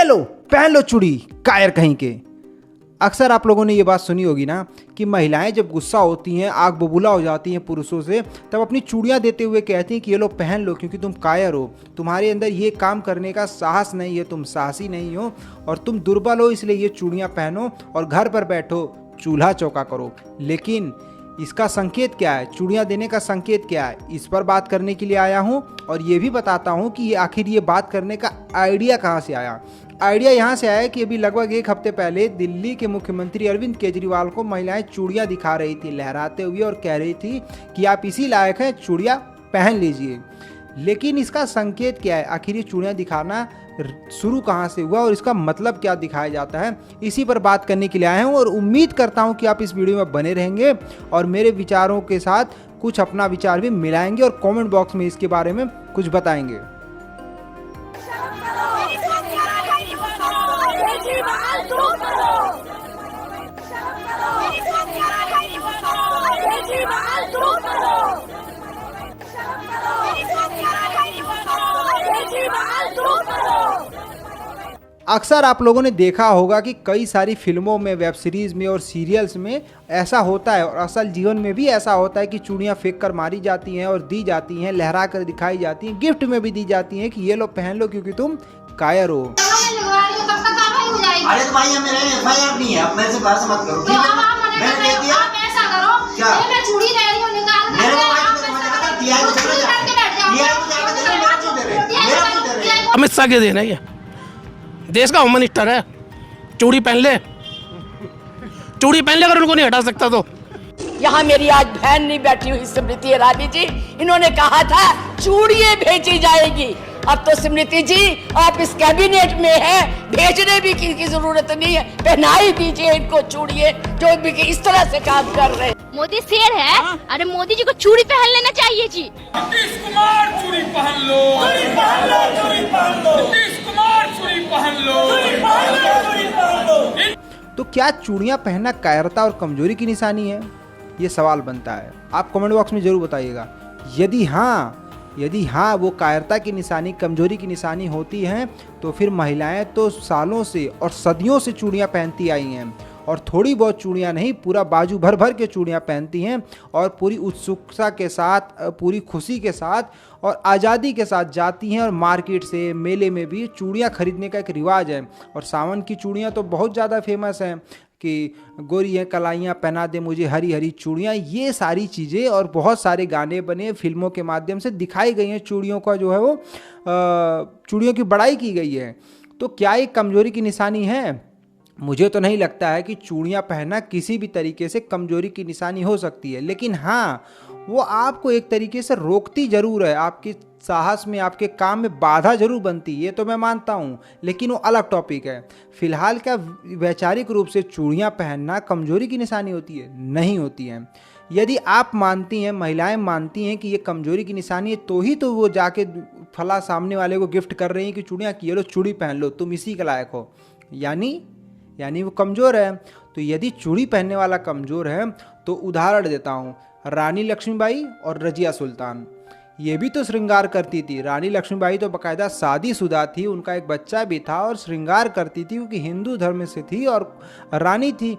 ये लो पहन लो चूड़ी, कायर कहीं के। अक्सर आप लोगों ने ये बात सुनी होगी ना कि महिलाएं जब गुस्सा होती हैं, आग बबूला हो जाती हैं पुरुषों से, तब अपनी चूड़ियां देते हुए कहती हैं कि ये लो पहन लो क्योंकि तुम कायर हो, तुम्हारे अंदर ये काम करने का साहस नहीं है, तुम साहसी नहीं हो और तुम दुर्बल हो, इसलिए ये चूड़ियां पहनो और घर पर बैठो, चूल्हा चौका करो। लेकिन इसका संकेत क्या है, चूड़ियां देने का संकेत क्या है, इस पर बात करने के लिए आया हूं और ये भी बताता हूं कि आखिर ये बात करने का आइडिया कहां से आया। आइडिया यहाँ से आया कि अभी लगभग एक हफ्ते पहले दिल्ली के मुख्यमंत्री अरविंद केजरीवाल को महिलाएं चूड़ियां दिखा रही थी लहराते हुए और कह रही थी कि आप इसी लायक हैं, चूड़ियां पहन लीजिए। लेकिन इसका संकेत क्या है, आखिर ये चूड़ियां दिखाना शुरू कहाँ से हुआ और इसका मतलब क्या दिखाया जाता है, इसी पर बात करने के लिए आए हूँ और उम्मीद करता हूँ कि आप इस वीडियो में बने रहेंगे और मेरे विचारों के साथ कुछ अपना विचार भी मिलाएंगे और कमेंट बॉक्स में इसके बारे में कुछ बताएंगे। अक्सर आप लोगों ने देखा होगा कि कई सारी फिल्मों में, वेब सीरीज़ में और सीरियल्स में ऐसा होता है और असल जीवन में भी ऐसा होता है कि चूड़ियाँ फेंक कर मारी जाती हैं और दी जाती हैं, लहरा कर दिखाई जाती हैं, गिफ्ट में भी दी जाती हैं कि ये लो पहन लो क्योंकि तुम कायर हो। अरे तो भाई मेरे एफआईआर नहीं है, अब मेरे से बात मत करो, ठीक है? मैंने दे दिया, आप ऐसा करो, क्या मैं चूड़ी दे रही हूं, निकाल कर मेरे को भाई समझ आ रहा है, टीआई को चले जा, टीआई को जाके दे, मेरा क्यों दे रहे, मेरा क्यों दे रहे? अमित शाह के देना है, ये देश का होम मिनिस्टर है, चूड़ी पहन ले, चूड़ी पहन ले, अगर उनको नहीं हटा सकता तो। यहाँ मेरी आज बहन नहीं बैठी हुई स्मृति ईरानी जी, इन्होंने कहा था चूड़ियां भेजी जाएगी। अब तो स्मृति जी आप इस कैबिनेट में हैं, भेजने भी की जरूरत नहीं है, पहनाई दीजिए इनको चूड़ियां जो भी इस तरह से काम कर रहे हैं। मोदी शेर है, अरे मोदी जी को चूड़ी पहन लेना चाहिए जी। नीतीश कुमार चूड़ी पहन लो, चूड़ी पहन लो, चूड़ी पहन लो, नीतीश कुमार चूड़ी पहन लो, चूड़ी पहन लो, चूड़ी पहन लो। तो क्या चूड़ियां पहनना कायरता और कमजोरी की निशानी है, ये सवाल बनता है। आप कमेंट बॉक्स में जरूर बताइएगा। यदि हाँ वो कायरता की निशानी, कमजोरी की निशानी होती है तो फिर महिलाएं तो सालों से और सदियों से चूड़ियां पहनती आई हैं और थोड़ी बहुत चूड़ियां नहीं, पूरा बाजू भर भर के चूड़ियां पहनती हैं और पूरी उत्सुकता के साथ, पूरी खुशी के साथ और आज़ादी के साथ जाती हैं और मार्केट से, मेले में भी चूड़ियां खरीदने का एक रिवाज है। और सावन की चूड़ियां तो बहुत ज़्यादा फेमस हैं कि गोरियाँ कलाइयाँ पहना दे मुझे हरी हरी चूड़ियाँ, ये सारी चीज़ें और बहुत सारे गाने बने, फिल्मों के माध्यम से दिखाई गई हैं, चूड़ियों का जो है वो चूड़ियों की बड़ाई की गई है। तो क्या ये कमजोरी की निशानी है? मुझे तो नहीं लगता है कि चूड़ियाँ पहनना किसी भी तरीके से कमजोरी की निशानी हो सकती है, लेकिन हाँ वो आपको एक तरीके से रोकती जरूर है, आपके साहस में, आपके काम में बाधा जरूर बनती है, ये तो मैं मानता हूँ, लेकिन वो अलग टॉपिक है। फिलहाल क्या वैचारिक रूप से चूड़ियाँ पहनना कमजोरी की निशानी होती है? नहीं होती है। यदि आप मानती हैं, महिलाएं मानती हैं कि ये कमजोरी की निशानी है, तो ही तो वो जाके फला सामने वाले को गिफ्ट कर रही हैं कि चूड़ियाँ की लो, चूड़ी पहन लो, तुम इसी के लायक हो, यानी वो कमज़ोर है। तो यदि चूड़ी पहनने वाला कमज़ोर है तो उदाहरण देता हूँ, रानी लक्ष्मीबाई और रजिया सुल्तान, ये भी तो श्रृंगार करती थी। रानी लक्ष्मीबाई तो बाकायदा शादीशुदा थी, उनका एक बच्चा भी था और श्रृंगार करती थी क्योंकि हिंदू धर्म से थी और रानी थी।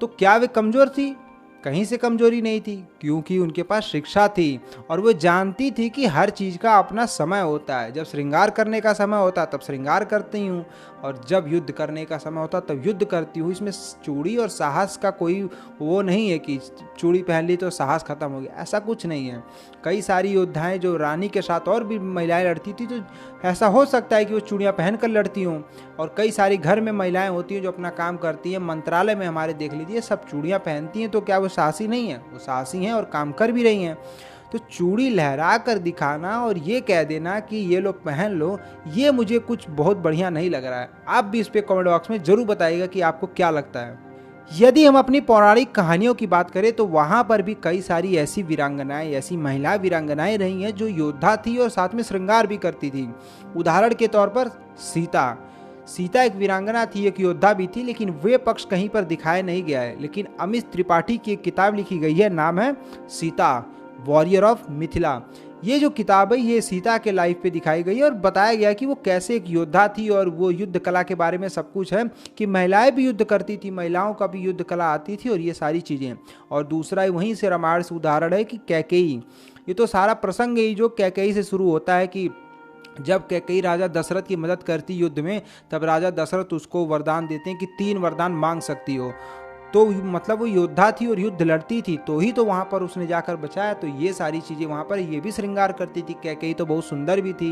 तो क्या वे कमज़ोर थी? कहीं से कमजोरी नहीं थी, क्योंकि उनके पास शिक्षा थी और वो जानती थी कि हर चीज़ का अपना समय होता है। जब श्रृंगार करने का समय होता तब श्रृंगार करती हूँ और जब युद्ध करने का समय होता तब युद्ध करती हूँ। इसमें चूड़ी और साहस का कोई वो नहीं है कि चूड़ी पहन ली तो साहस खत्म हो गया, ऐसा कुछ नहीं है। कई सारी योद्धाएं जो रानी के साथ और भी महिलाएं लड़ती थी, तो ऐसा हो सकता है कि वो चूड़ियाँ पहन कर लड़ती हों। और कई सारी घर में महिलाएं होती हैं जो अपना काम करती हैं, मंत्रालय में हमारे देख लीजिए सब चूड़ियाँ पहनती हैं, तो क्या वो साहसी नहीं है? वो साहसी हैं और काम कर भी रही हैं। तो चूड़ी लहरा कर दिखाना और ये कह देना कि ये लो पहन लो, ये मुझे कुछ बहुत बढ़िया नहीं लग रहा है। आप भी इस पे कमेंट बॉक्स में जरूर बताइएगा कि आपको क्या लगता है। यदि हम अपनी पौराणिक कहानियों की बात करें तो वहाँ पर भी कई सारी ऐसी वीरांगनाएं, ऐसी महिला वीरांगनाएं रही हैं जो योद्धा थी और साथ में श्रृंगार भी करती थी। उदाहरण के तौर पर सीता एक वीरांगना थी, एक योद्धा भी थी, लेकिन वे पक्ष कहीं पर दिखाया नहीं गया है। लेकिन अमित त्रिपाठी की एक किताब लिखी गई है, नाम है सीता, वॉरियर ऑफ मिथिला। ये जो किताब है ये सीता के लाइफ पे दिखाई गई है और बताया गया कि वो कैसे एक योद्धा थी और वो युद्ध कला के बारे में सब कुछ है कि महिलाएं भी युद्ध करती थी, महिलाओं का भी युद्ध कला आती थी और ये सारी चीज़ें। और दूसरा वहीं से रामायण से उदाहरण है कि कैकेयी, ये तो सारा प्रसंग ही जो कैकेयी से शुरू होता है कि जब कैकेयी राजा दशरथ की मदद करती युद्ध में, तब राजा दशरथ उसको वरदान देते हैं कि 3 वरदान मांग सकती हो। तो मतलब वो योद्धा थी और युद्ध लड़ती थी तो ही तो वहाँ पर उसने जाकर बचाया। तो ये सारी चीज़ें वहाँ पर ये भी श्रृंगार करती थी। कैकेयी तो बहुत सुंदर भी थी,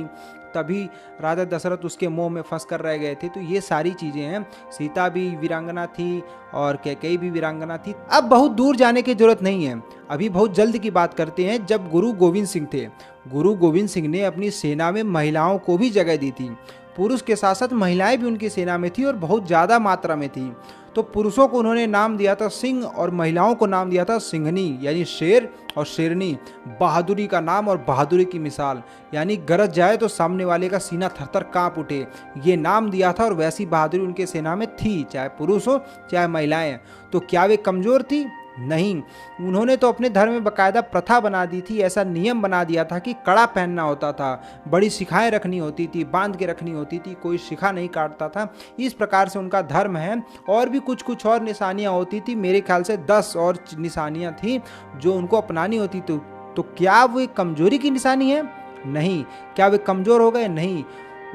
तभी राजा दशरथ उसके मोह में फंस कर रह गए थे। तो ये सारी चीज़ें हैं। सीता भी वीरांगना थी और कैकेयी भी वीरांगना थी। अब बहुत दूर जाने की जरूरत नहीं है, अभी बहुत जल्द की बात करते हैं। जब गुरु गोविंद सिंह थे, गुरु गोविंद सिंह ने अपनी सेना में महिलाओं को भी जगह दी थी। पुरुष के साथ साथ महिलाएं भी उनकी सेना में थी और बहुत ज़्यादा मात्रा में थी। तो पुरुषों को उन्होंने नाम दिया था सिंह और महिलाओं को नाम दिया था सिंहनी, यानी शेर और शेरनी। बहादुरी का नाम और बहादुरी की मिसाल, यानी गरज जाए तो सामने वाले का सीना थरथर कांप उठे, ये नाम दिया था। और वैसी बहादुरी उनके सेना में थी, चाहे पुरुष हो चाहे महिलाएं। तो क्या वे कमज़ोर थी? नहीं, उन्होंने तो अपने धर्म में बाकायदा प्रथा बना दी थी, ऐसा नियम बना दिया था कि कड़ा पहनना होता था, बड़ी शिखाएं रखनी होती थी, बांध के रखनी होती थी, कोई शिखा नहीं काटता था। इस प्रकार से उनका धर्म है। और भी कुछ और निशानियां होती थी, मेरे ख्याल से 10 और निशानियां थी जो उनको अपनानी होती। तो क्या वो कमजोरी की निशानी है? नहीं। क्या वे कमज़ोर हो गए? नहीं।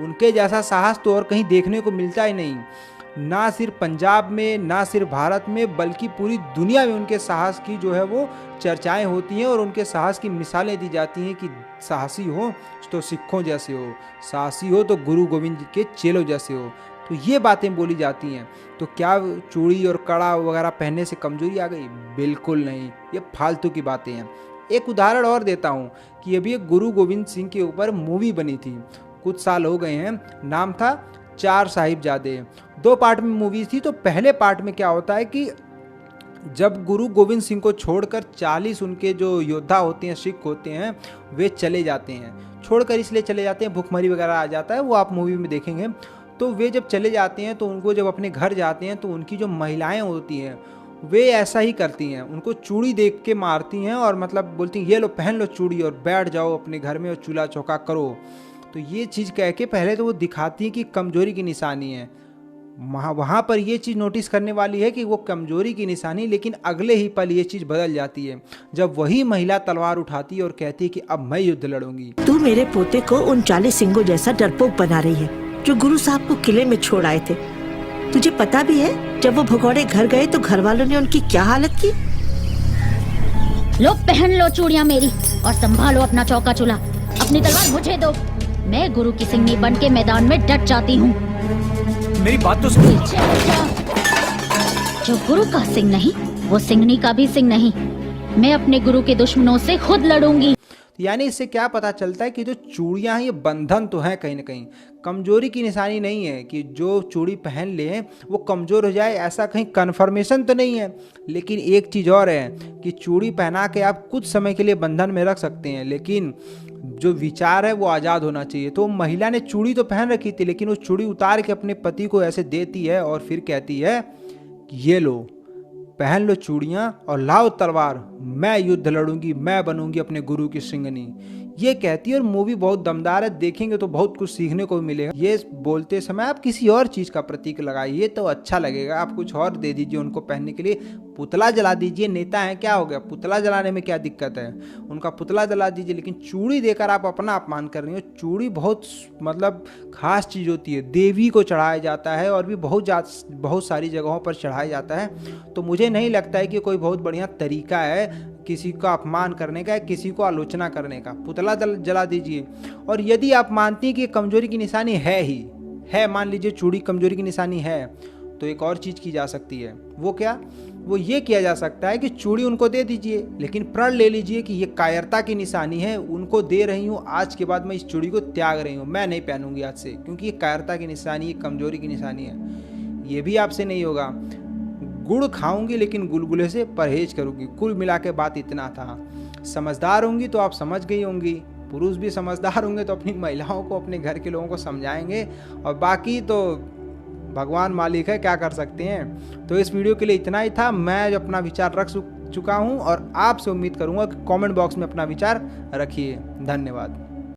उनके जैसा साहस तो और कहीं देखने को मिलता ही नहीं, ना सिर्फ पंजाब में, ना सिर्फ भारत में, बल्कि पूरी दुनिया में उनके साहस की जो है वो चर्चाएं होती हैं और उनके साहस की मिसालें दी जाती हैं कि साहसी हो तो सिखों जैसे हो, साहसी हो तो गुरु गोविंद जी के चेलों जैसे हो। तो ये बातें बोली जाती हैं। तो क्या चूड़ी और कड़ा वगैरह पहनने से कमजोरी आ गई? बिल्कुल नहीं, ये फालतू की बातें हैं। एक उदाहरण और देता हूँ कि अभी एक गुरु गोविंद सिंह के ऊपर मूवी बनी थी, कुछ साल हो गए हैं, नाम था 4 साहिबजादे। 2 पार्ट में मूवी थी। तो पहले पार्ट में क्या होता है कि जब गुरु गोविंद सिंह को छोड़कर 40 उनके जो योद्धा होते हैं, सिख होते हैं, वे चले जाते हैं। छोड़कर इसलिए चले जाते हैं, भूखमरी वगैरह आ जाता है, वो आप मूवी में देखेंगे। तो वे जब चले जाते हैं तो उनको जब अपने घर जाते हैं तो उनकी जो महिलाएं होती हैं वे ऐसा ही करती हैं, उनको चूड़ी देख के मारती हैं और मतलब बोलती हैं ये लो पहन लो चूड़ी और बैठ जाओ अपने घर में और चूल्हा चौका करो। तो ये चीज़ कह के पहले तो वो दिखाती है कि कमजोरी की निशानी है। वहाँ पर ये चीज़ नोटिस करने वाली है कि वो कमजोरी की निशानी, लेकिन अगले ही पल ये चीज़ बदल जाती है जब वही महिला तलवार उठाती है और कहती है कि अब मैं युद्ध लड़ूंगी। तू मेरे पोते को उन 40 सिंगों जैसा डरपोक बना रही है जो गुरु साहब को किले में छोड़ आए थे। तुझे पता भी है जब वो भगौड़े घर गए तो घर वालों ने उनकी क्या हालत की? लो पहन लो चूड़ियां मेरी और संभालो अपना चौका चूल्हा। अपनी तलवार मुझे दो, मैं गुरु की सिंहनी बन के मैदान में डट जाती हूँ। मेरी बात तो सुनो। जो गुरु का सिंह नहीं वो सिंहनी का भी सिंह नहीं। मैं अपने गुरु के दुश्मनों से खुद लड़ूंगी। यानी इससे क्या पता चलता है कि जो चूड़ियां हैं ये बंधन तो है कहीं ना कहीं, कमजोरी की निशानी नहीं है कि जो चूड़ी पहन ले वो कमजोर हो जाए, ऐसा कहीं कन्फर्मेशन तो नहीं है। लेकिन एक चीज़ और है कि चूड़ी पहना के आप कुछ समय के लिए बंधन में रख सकते हैं, लेकिन जो विचार है वो आज़ाद होना चाहिए। तो महिला ने चूड़ी तो पहन रखी थी, लेकिन वो चूड़ी उतार के अपने पति को ऐसे देती है और फिर कहती है ये लो पहन लो चूड़ियाँ और लाओ तलवार, मैं युद्ध लड़ूंगी, मैं बनूंगी अपने गुरु की सिंहनी, ये कहती है। और मूवी बहुत दमदार है, देखेंगे तो बहुत कुछ सीखने को भी मिलेगा। ये बोलते समय आप किसी और चीज़ का प्रतीक लगाइए तो अच्छा लगेगा। आप कुछ और दे दीजिए उनको पहनने के लिए, पुतला जला दीजिए, नेता है क्या हो गया, पुतला जलाने में क्या दिक्कत है, उनका पुतला जला दीजिए। लेकिन चूड़ी देकर आप अपना अपमान कर रही हो। चूड़ी बहुत मतलब खास चीज़ होती है, देवी को चढ़ाया जाता है और भी बहुत सारी जगहों पर चढ़ाया जाता है। तो मुझे नहीं लगता है कि कोई बहुत बढ़िया तरीका है किसी का अपमान करने का, किसी को आलोचना करने का। पुतला जला दीजिए। और यदि आप मानती हैं कि कमजोरी की निशानी है ही है, मान लीजिए चूड़ी कमजोरी की निशानी है, तो एक और चीज़ की जा सकती है। वो क्या? वो ये किया जा सकता है कि चूड़ी उनको दे दीजिए, लेकिन प्रण ले लीजिए कि ये कायरता की निशानी है, उनको दे रही हूँ, आज के बाद मैं इस चूड़ी को त्याग रही हूँ, मैं नहीं पहनूंगी आज से, क्योंकि ये कायरता की निशानी, ये कमजोरी की निशानी है। ये भी आपसे नहीं होगा। गुड़ खाऊंगी लेकिन गुलगुले से परहेज करूंगी। कुल मिला के बात इतना था। समझदार होंगी तो आप समझ गई होंगी, पुरुष भी समझदार होंगे तो अपनी महिलाओं को, अपने घर के लोगों को समझाएंगे, और बाकी तो भगवान मालिक है, क्या कर सकते हैं। तो इस वीडियो के लिए इतना ही था। मैं अपना विचार रख चुका हूँ और आपसे उम्मीद करूँगा कि कमेंट बॉक्स में अपना विचार रखिए। धन्यवाद।